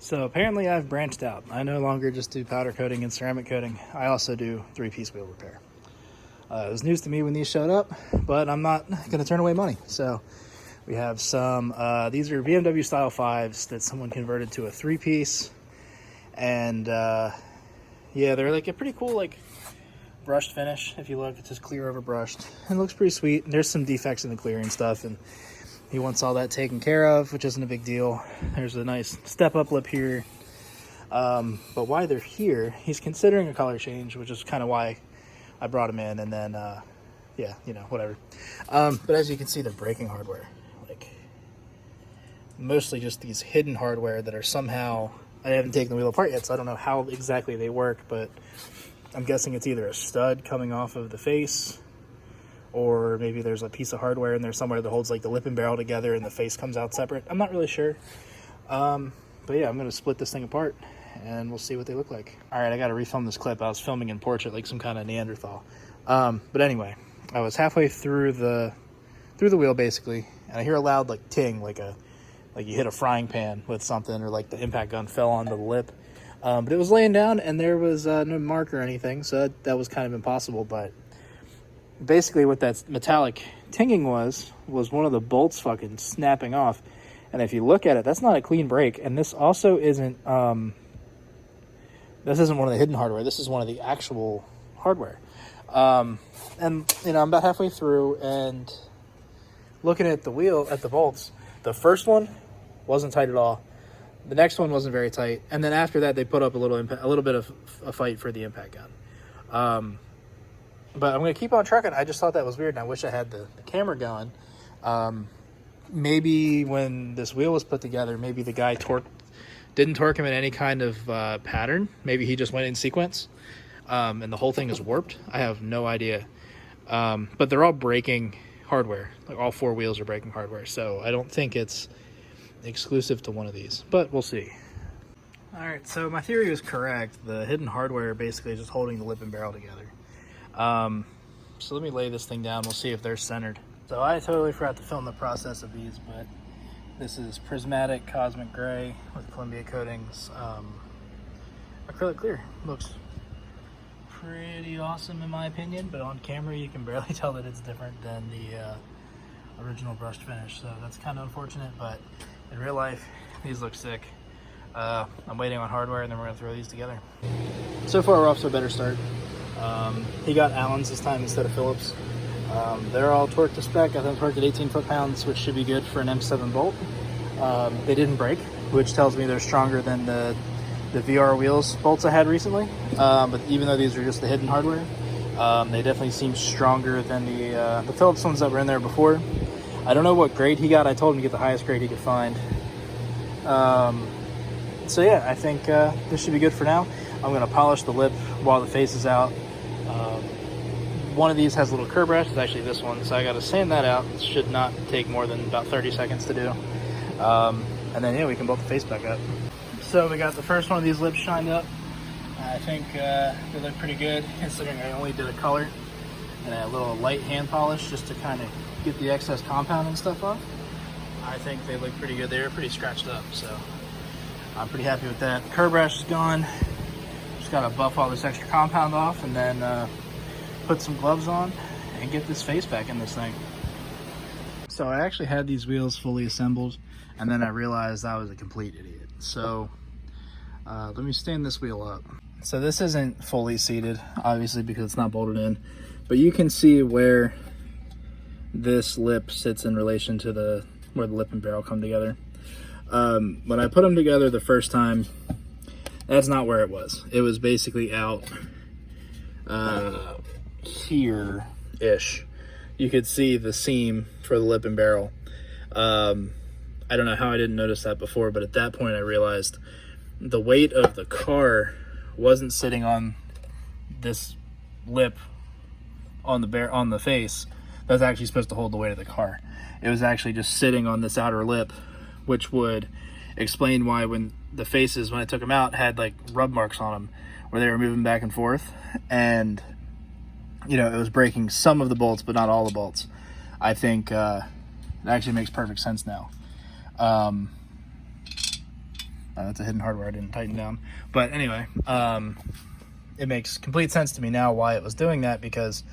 So apparently I've branched out. I no longer just do powder coating and ceramic coating. I also do 3-piece wheel repair. It was news to me when these showed up, but I'm not going to turn away money. So we have some, these are BMW Style 5s that someone converted to a 3-piece. And yeah, they're like a pretty cool like brushed finish. If you look, it's just clear over brushed. It looks pretty sweet. There's some defects in the clearing stuff, and he wants all that taken care of, which isn't a big deal. There's a nice step-up lip here. But why they're here, he's considering a color change, which is kind of why I brought him in. And then, yeah, you know, whatever. But as you can see, they're breaking hardware. Like, mostly just these hidden hardware that are somehow... I haven't taken the wheel apart yet, so I don't know how exactly they work, but I'm guessing it's either a stud coming off of the face, or maybe there's a piece of hardware in there somewhere that holds like the lip and barrel together and the face comes out separate. I'm not really sure. But yeah, I'm going to split this thing apart and we'll see what they look like. All right, I got to refilm this clip. I was filming in portrait like some kind of Neanderthal. But anyway, I was halfway through the wheel basically, and I hear a loud like ting, like you hit a frying pan with something, or like the impact gun fell onto the lip. But it was laying down and there was no mark or anything, so that was kind of impossible. But basically what that metallic tinging was one of the bolts fucking snapping off. And if you look at it, that's not a clean break. And this also isn't, this isn't one of the hidden hardware. This is one of the actual hardware. And, you know, I'm about halfway through and looking at the wheel, at the bolts. The first one wasn't tight at all. The next one wasn't very tight. And then after that, they put up a little bit of a fight for the impact gun. But I'm going to keep on trucking. I just thought that was weird, and I wish I had the camera going. Maybe when this wheel was put together, maybe the guy didn't torque him in any kind of pattern. Maybe he just went in sequence, and the whole thing is warped. I have no idea. But they're all breaking hardware. Like all 4 wheels are breaking hardware, so I don't think it's exclusive to one of these, but we'll see. All right, so my theory was correct. The hidden hardware basically is just holding the lip and barrel together. So let me lay this thing down. We'll see if they're centered. So I totally forgot to film the process of these, but this is prismatic cosmic gray with Columbia coatings. Acrylic clear. Looks pretty awesome in my opinion, but on camera you can barely tell that it's different than the original brushed finish, so that's kind of unfortunate, but in real life these look sick. I'm waiting on hardware and then we're going to throw these together. So far we're off to a better start. He got Allen's this time instead of Phillips. They're all torqued to spec. I think torqued at 18 foot-pounds, which should be good for an M7 bolt. They didn't break, which tells me they're stronger than the VR wheels bolts I had recently. But even though these are just the hidden hardware, they definitely seem stronger than the Phillips ones that were in there before. I don't know what grade he got. I told him to get the highest grade he could find. So yeah, I think this should be good for now. I'm going to polish the lip while the face is out. One of these has a little curb rash. It's actually this one, so I got to sand that out. It should not take more than about 30 seconds to do. And then yeah, we can bolt the face back up. So we got the first one of these lips shined up. I think they look pretty good, considering I only did a color and a little light hand polish just to kind of get the excess compound and stuff off. I think they look pretty good. They were pretty scratched up, so I'm pretty happy with that. Curb rash is gone. Just got to buff all this extra compound off and then put some gloves on and get this face back in this thing. So I actually had these wheels fully assembled, and then I realized I was a complete idiot. So let me stand this wheel up. So this isn't fully seated, obviously, because it's not bolted in, but you can see where this lip sits in relation to where the lip and barrel come together. When I put them together the first time, that's not where it was. It was basically out here-ish. You could see the seam for the lip and barrel. I don't know how I didn't notice that before, but at that point I realized the weight of the car wasn't sitting on this lip on the face. That's actually supposed to hold the weight of the car. It was actually just sitting on this outer lip, which would explain why when the faces, when I took them out, had like rub marks on them where they were moving back and forth, and you know, it was breaking some of the bolts but not all the bolts. I think it actually makes perfect sense now. That's a hidden hardware I didn't tighten down. But anyway, it makes complete sense to me now why it was doing that, because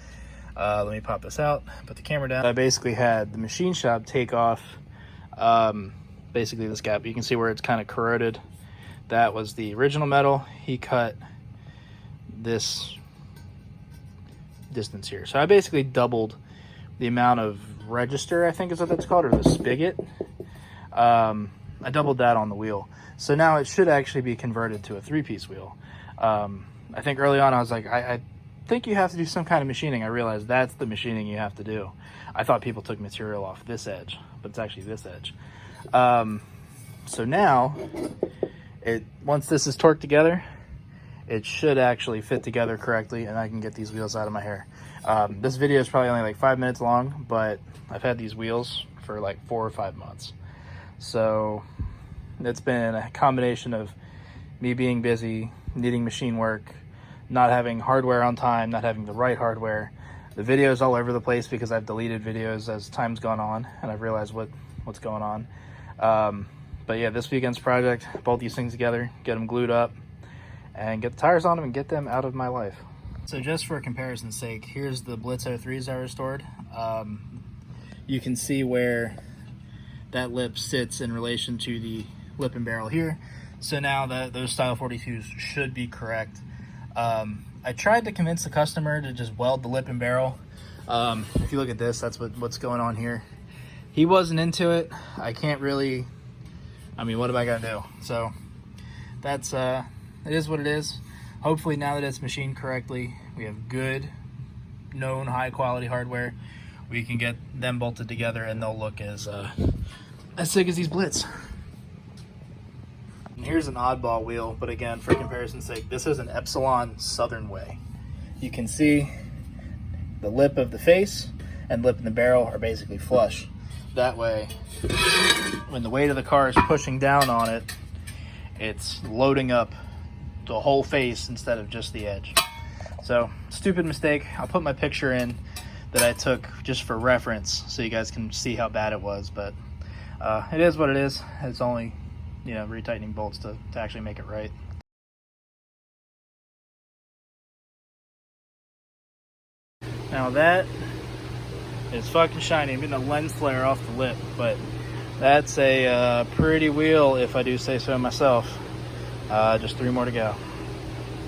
let me pop this out, put the camera down. I basically had the machine shop take off basically this gap. You can see where it's kind of corroded. That was the original metal. He cut this distance here. So I basically doubled the amount of register, I think is what that's called, or the spigot. I doubled that on the wheel. So now it should actually be converted to a 3-piece wheel. I think early on I was like, I think you have to do some kind of machining. I realized that's the machining you have to do. I thought people took material off this edge, but it's actually this edge. So now, once this is torqued together, it should actually fit together correctly, and I can get these wheels out of my hair. This video is probably only like 5 minutes long, but I've had these wheels for like 4 or 5 months. So it's been a combination of me being busy, needing machine work, not having hardware on time, not having the right hardware. The video's all over the place because I've deleted videos as time's gone on, and I've realized what's going on. But yeah, this weekend's project, bolt these things together, get them glued up, and get the tires on them and get them out of my life. So just for comparison's sake, here's the Blitz 03s I restored. You can see where that lip sits in relation to the lip and barrel here. So now those style 42s should be correct. I tried to convince the customer to just weld the lip and barrel. If you look at this, that's what's going on here. He wasn't into it. I can't really, I mean, what am I gonna do? So that's, it is what it is. Hopefully now that it's machined correctly, we have good, known high quality hardware. We can get them bolted together and they'll look as sick as these Blitz. And here's an oddball wheel, but again, for comparison's sake, this is an Epsilon Southern Way. You can see the lip of the face and lip in the barrel are basically flush. That way, when the weight of the car is pushing down on it, it's loading up the whole face instead of just the edge. So, stupid mistake. I'll put my picture in that I took just for reference so you guys can see how bad it was, but it is what it is. It's only, you know, retightening bolts to actually make it right. Now that is fucking shiny. I'm getting a lens flare off the lip, but that's a pretty wheel if I do say so myself. Just 3 more to go.